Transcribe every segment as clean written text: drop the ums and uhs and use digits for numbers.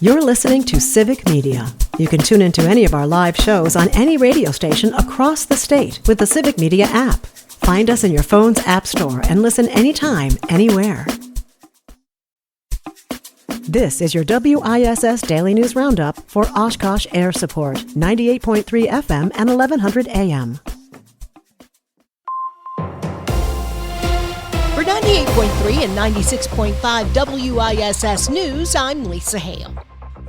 You're listening to Civic Media. You can tune into any of our live shows on any radio station across the state with the Civic Media app. Find us in your phone's app store and listen anytime, anywhere. This is your WISS Daily News Roundup for Oshkosh Air Support, 98.3 FM and 1100 AM. For 98.3 and 96.5 WISS News, I'm Lisa Hale.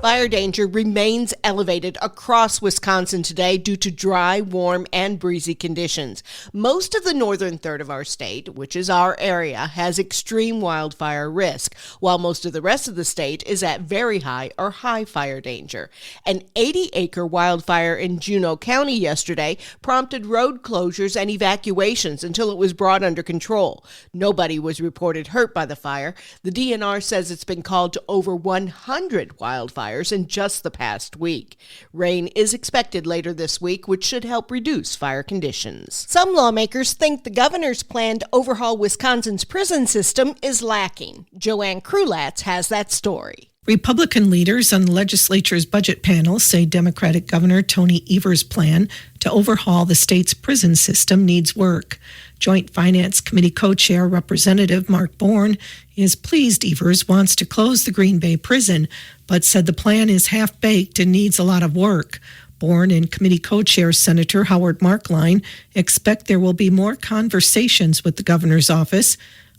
Fire danger remains elevated across Wisconsin today due to dry, warm, and breezy conditions. Most of the northern third of our state, which is our area, has extreme wildfire risk, while most of the rest of the state is at very high or high fire danger. An 80-acre wildfire in Juneau County yesterday prompted road closures and evacuations until it was brought under control. Nobody was reported hurt by the fire. The DNR says it's been called to over 100 wildfires in just the past week. Rain is expected later this week, which should help reduce fire conditions. Some lawmakers think the governor's plan to overhaul Wisconsin's prison system is lacking. Joanne Krulatz has that story. Republican leaders on the legislature's budget panel say Democratic Governor Tony Evers' plan to overhaul the state's prison system needs work. Joint Finance Committee co-chair Representative Mark Bourne is pleased Evers wants to close the Green Bay prison, but said the plan is half-baked and needs a lot of work. Bourne and committee co-chair Senator Howard Markline expect there will be more conversations with the governor's office.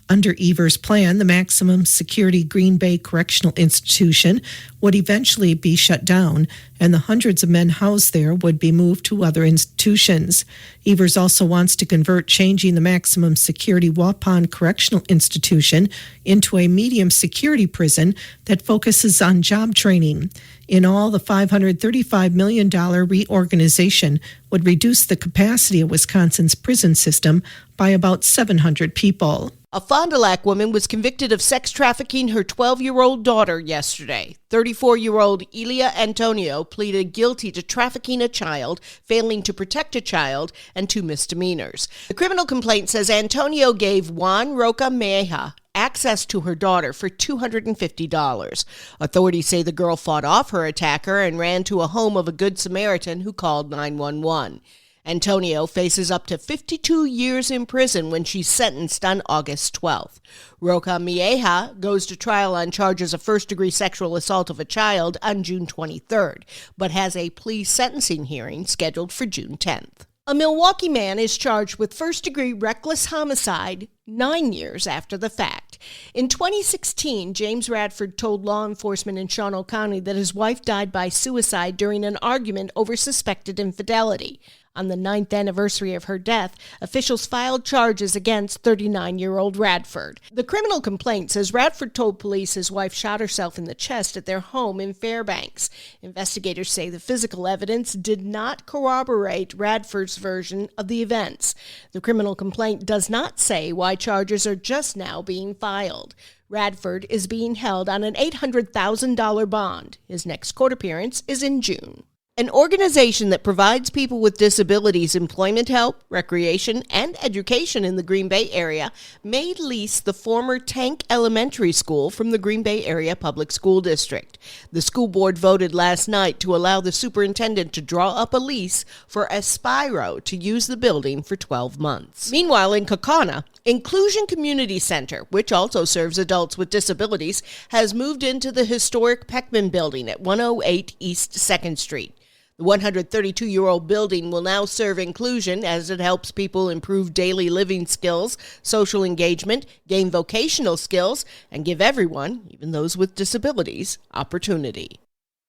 Under Evers' plan, the maximum security Green Bay Correctional Institution would eventually be shut down, and the hundreds of men housed there would be moved to other institutions. Evers also wants to convert changing the maximum security Waupun Correctional Institution into a medium security prison that focuses on job training. In all, the $535 million reorganization would reduce the capacity of Wisconsin's prison system by about 700 people. A Fond du Lac woman was convicted of sex trafficking her 12-year-old daughter yesterday. 34-year-old Elia Antonio pleaded guilty to trafficking a child, failing to protect a child, and 2 misdemeanors. The criminal complaint says Antonio gave Juan Roca Meja access to her daughter for $250. Authorities say the girl fought off her attacker and ran to a home of a Good Samaritan who called 911. Antonio faces up to 52 years in prison when she's sentenced on August 12th. Roca Mieja goes to trial on charges of first-degree sexual assault of a child on June 23rd, but has a plea sentencing hearing scheduled for June 10th. A Milwaukee man is charged with first-degree reckless homicide 9 years after the fact. In 2016, James Radford told law enforcement in Shawano County that his wife died by suicide during an argument over suspected infidelity. On the 9th anniversary of her death, officials filed charges against 39-year-old Radford. The criminal complaint says Radford told police his wife shot herself in the chest at their home in Fairbanks. Investigators say the physical evidence did not corroborate Radford's version of the events. The criminal complaint does not say why charges are just now being filed. Radford is being held on an $800,000 bond. His next court appearance is in June. An organization that provides people with disabilities employment help, recreation, and education in the Green Bay area may lease the former Tank Elementary School from the Green Bay Area Public School District. The school board voted last night to allow the superintendent to draw up a lease for Aspiro to use the building for 12 months. Meanwhile, in Kaukauna, Inclusion Community Center, which also serves adults with disabilities, has moved into the historic Peckman Building at 108 East 2nd Street. The 132-year-old building will now serve inclusion as it helps people improve daily living skills, social engagement, gain vocational skills, and give everyone, even those with disabilities, opportunity.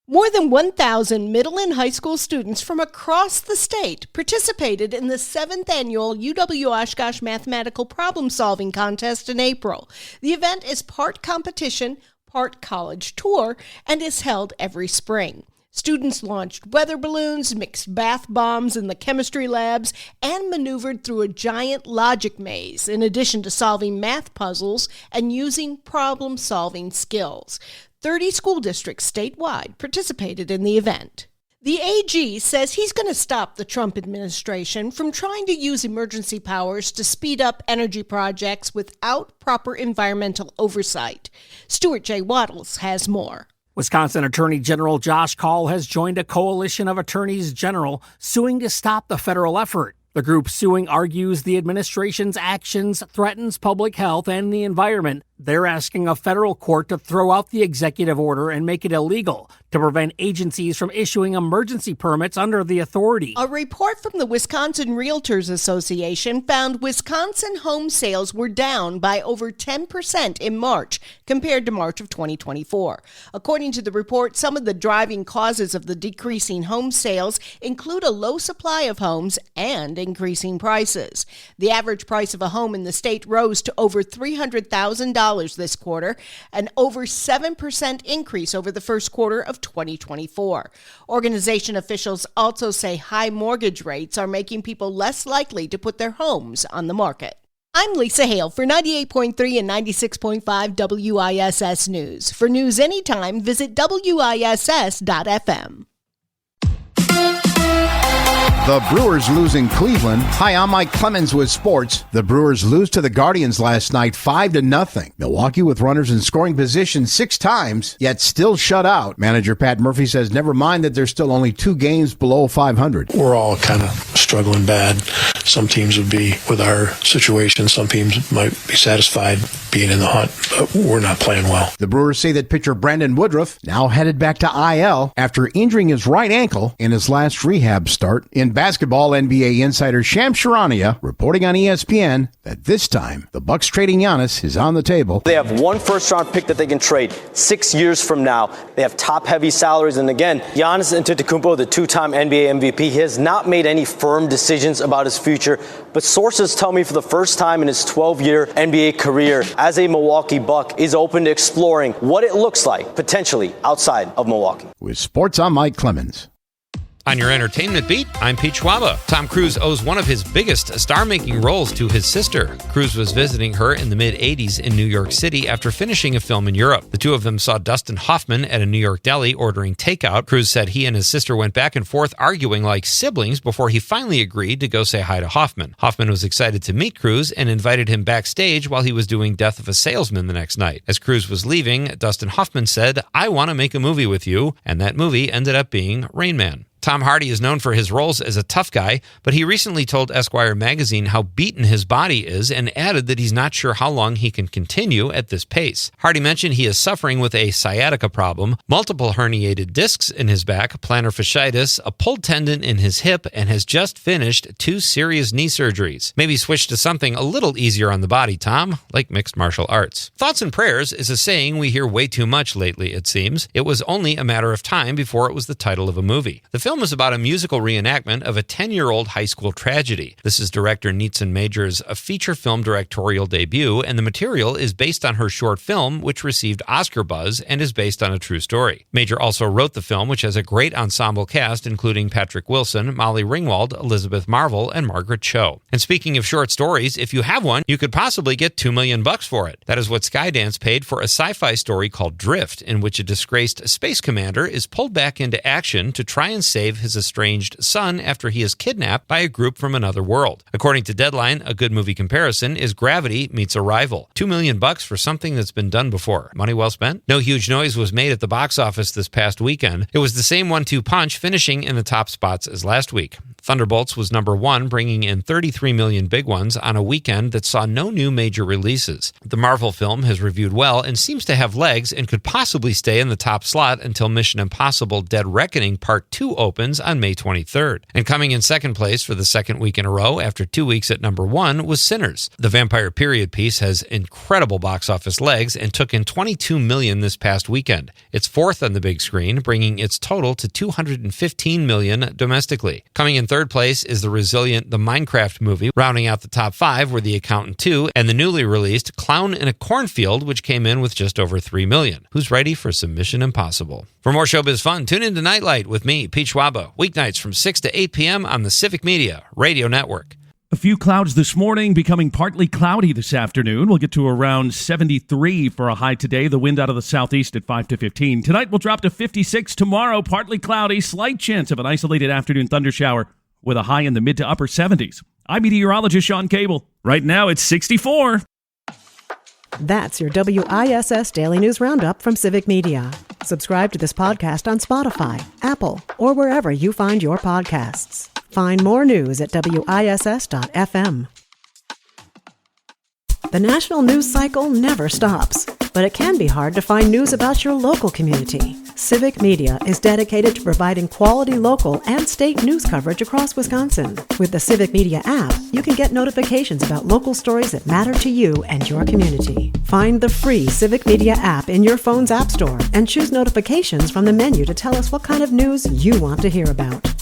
More than 1,000 middle and high school students from across the state participated in the 7th annual UW-Oshkosh Mathematical Problem-Solving Contest in April. The event is part competition, part college tour, and is held every spring. Students launched weather balloons, mixed bath bombs in the chemistry labs, and maneuvered through a giant logic maze, in addition to solving math puzzles and using problem-solving skills. 30 school districts statewide participated in the event. The AG says he's going to stop the Trump administration from trying to use emergency powers to speed up energy projects without proper environmental oversight. Stuart J. Wattles has more. Wisconsin Attorney General Josh Kaul has joined a coalition of attorneys general suing to stop the federal effort. The group suing argues the administration's actions threatens public health and the environment. They're asking a federal court to throw out the executive order and make it illegal to prevent agencies from issuing emergency permits under the authority. A report from the Wisconsin Realtors Association found Wisconsin home sales were down by over 10% in March compared to March of 2024. According to the report, some of the driving causes of the decreasing home sales include a low supply of homes and increasing prices. The average price of a home in the state rose to over $300,000 this quarter, an over 7% increase over the first quarter of 2024. Organization officials also say high mortgage rates are making people less likely to put their homes on the market. I'm Lisa Hale for 98.3 and 96.5 WISS News. For news anytime, visit WISS.FM. The Brewers losing Cleveland. Hi, I'm Mike Clemens with sports. The Brewers lose to the Guardians last night 5-0. Milwaukee with runners in scoring position 6 times, yet still shut out. Manager Pat Murphy says never mind that they're still only 2 games below 500. We're all kind of struggling bad. Some teams would be with our situation. Some teams might be satisfied being in the hunt, but we're not playing well. The Brewers say that pitcher Brandon Woodruff now headed back to IL after injuring his right ankle in his last rehab start. In basketball, NBA insider Shams Charania reporting on ESPN that this time the Bucks trading Giannis is on the table. They have 1 first-round pick that they can trade 6 years from now. They have top-heavy salaries, and again, Giannis Antetokounmpo, the 2-time NBA MVP, he has not made any firm decisions about his future, but sources tell me for the first time in his 12-year NBA career as a Milwaukee Buck is open to exploring what it looks like potentially outside of Milwaukee. With sports, I'm Mike Clemens. On your entertainment beat, I'm Pete Schwaba. Tom Cruise owes one of his biggest star-making roles to his sister. Cruise was visiting her in the mid-'80s in New York City after finishing a film in Europe. The two of them saw Dustin Hoffman at a New York deli ordering takeout. Cruise said he and his sister went back and forth arguing like siblings before he finally agreed to go say hi to Hoffman. Hoffman was excited to meet Cruise and invited him backstage while he was doing Death of a Salesman the next night. As Cruise was leaving, Dustin Hoffman said, "I want to make a movie with you," and that movie ended up being Rain Man. Tom Hardy is known for his roles as a tough guy, but he recently told Esquire magazine how beaten his body is and added that he's not sure how long he can continue at this pace. Hardy mentioned he is suffering with a sciatica problem, multiple herniated discs in his back, plantar fasciitis, a pulled tendon in his hip, and has just finished 2 serious knee surgeries. Maybe switch to something a little easier on the body, Tom, like mixed martial arts. Thoughts and prayers is a saying we hear way too much lately, it seems. It was only a matter of time before it was the title of a movie. The film is about a musical reenactment of a 10-year-old high school tragedy. This is director Neetzen Major's a feature film directorial debut, and the material is based on her short film, which received Oscar buzz and is based on a true story. Major also wrote the film, which has a great ensemble cast, including Patrick Wilson, Molly Ringwald, Elizabeth Marvel, and Margaret Cho. And speaking of short stories, if you have one, you could possibly get $2 million for it. That is what Skydance paid for a sci-fi story called Drift, in which a disgraced space commander is pulled back into action to try and save his estranged son after he is kidnapped by a group from another world. According to Deadline, a good movie comparison is Gravity meets Arrival. $2 million for something that's been done before. Money well spent? No huge noise was made at the box office this past weekend. It was the same 1-2 punch, finishing in the top spots as last week. Thunderbolts was number 1, bringing in 33 million big ones on a weekend that saw no new major releases. The Marvel film has reviewed well and seems to have legs and could possibly stay in the top slot until Mission Impossible Dead Reckoning Part 2 opens on May 23rd. And coming in second place for the second week in a row after 2 weeks at number 1 was Sinners. The vampire period piece has incredible box office legs and took in 22 million this past weekend. It's 4th on the big screen, bringing its total to 215 million domestically. Coming in third place is the resilient The Minecraft Movie. Rounding out the top 5 were The Accountant 2 and the newly released Clown in a Cornfield, which came in with just over 3 million. Who's ready for some Mission Impossible? For more showbiz fun, tune in to Nightlight with me, Pete Schwaba, weeknights from 6 to 8 p.m. on the Civic Media Radio Network. A few clouds this morning, becoming partly cloudy this afternoon. We'll get to around 73 for a high today. The wind out of the southeast at 5 to 15. Tonight we'll drop to 56. Tomorrow, partly cloudy, slight chance of an isolated afternoon thundershower with a high in the mid to upper 70s. I'm meteorologist Sean Cable. Right now it's 64. That's your WISS Daily News Roundup from Civic Media. Subscribe to this podcast on Spotify, Apple, or wherever you find your podcasts. Find more news at WISS.FM. The national news cycle never stops, but it can be hard to find news about your local community. Civic Media is dedicated to providing quality local and state news coverage across Wisconsin. With the Civic Media app, you can get notifications about local stories that matter to you and your community. Find the free Civic Media app in your phone's app store and choose notifications from the menu to tell us what kind of news you want to hear about.